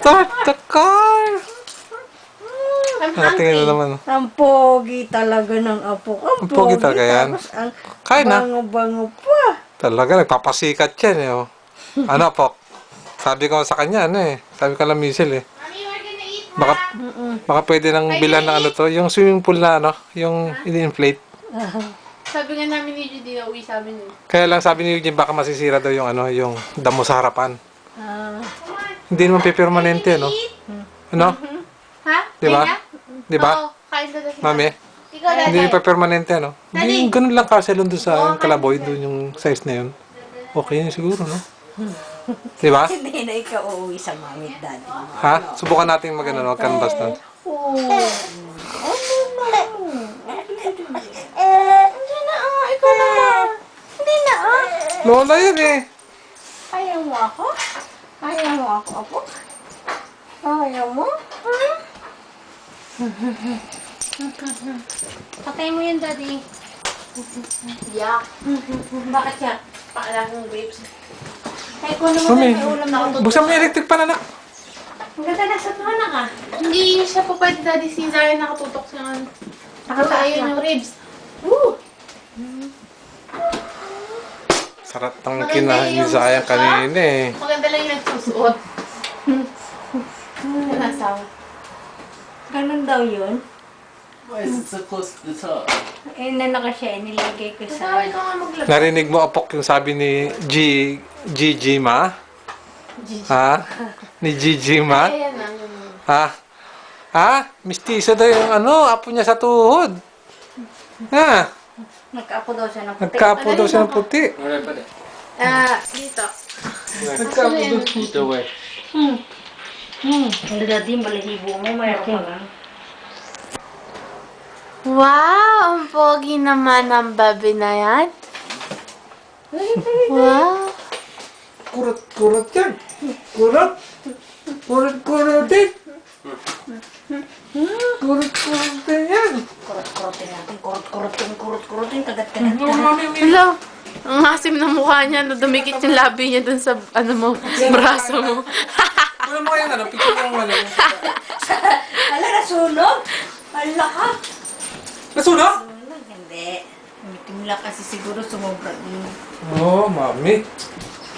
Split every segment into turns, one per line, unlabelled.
Start the car!
I'm
Tingnan
hungry.
na naman.
Ang pogi talaga ng apo ko.
Ang pogi talaga yan.
Tapos ang
Kain na.
bango-bango pa.
Talaga, nagpapasikat yan eh. Oh. Ano po? Sabi ko sa kanya, ano eh. Sabi ko lang, Michelle eh.
Mommy, we're gonna eat
Baka,
na.
baka pwede nang bilan ng ano to. Yung swimming pool na ano. Yung in-inflate.
Sabi nga namin ni Judy na uwi sabi niyo.
Kaya lang sabi ni Eugene, baka masisira daw yung ano, yung damo sa harapan.
Ah,
Hindi naman permanente, no? Ano?
Ha?
Di ba?
Kain na?
Di ba?
Oo, kain na si
Mami?
Ikaw na.
Hindi pa permanente, no?
Daddy.
Hindi, ganun lang kasi doon sa Kalaboy, doon yung size na yun. Okay yun siguro, no? Di ba?
hindi na ikaw uuwi sa mami at daddy mo.
Ha? Subukan natin mag-ano, canvas na.
Oh. Hindi na ikaw naman. Hindi na
Lola yan eh.
Ayaw mo ako? Ayaw mo ako, apo? Ayaw mo?
Patay mo yun, Daddy. Yak. Bakit yak? Paalam ng grapes.
Ay, kung naman
Mami,
may ulam na ako.
buksan mo yung electric pan, anak.
Ang ganda na sa mga ka.
Hindi siya po pwede, Daddy. Si Zaya nakatutok siya nga.
Nakataas
Ayun
na.
yung ribs. Woo!
Sarap ng kinain ni Zaya kanina eh.
Maganda lang yung nagsusuot. Yung asawa.
Ganun daw yun.
Why is it so close to the top?
Eh, nanaka siya, nilagay ko
Asawa,
sa...
ikaw nga maglabas.
Narinig mo, Apok, yung sabi ni Gigi Ma? Ha? Ni Gigi Ma?
Ayan na.
Ha? Ha? Mistiso daw yung ano, apo niya sa tuhod. Ha?
Nagkaapo daw siya ng puti.
Nagkapo daw siya ng puti.
Where did I put it?
Dito.
Nagkapo daw.
Either way.
Ang dati, balahibo mo, mayroon ka lang.
Wow! Ang pogi naman ng baby na yan. Wow!
Kurot-kurot yan. Kurot. Kurot-kurot din. Kurot-kurot din yan.
Kurot-kurotin natin, kurot-kurotin, kagat-kagat.
Hello! Ang asim ng mukha niya, nadumikit yung labi niya dun sa, ano mo, braso mo.
Ano mo yung ano, picture yung ano.
Ala, nasunog? Ala ka?
Nasunog?
Nasunog, hindi. Timla kasi siguro sumobra din.
Oh, mami.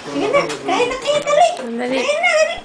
Sige na, kain na kayo, dali.
Dali.
Kain na, dali.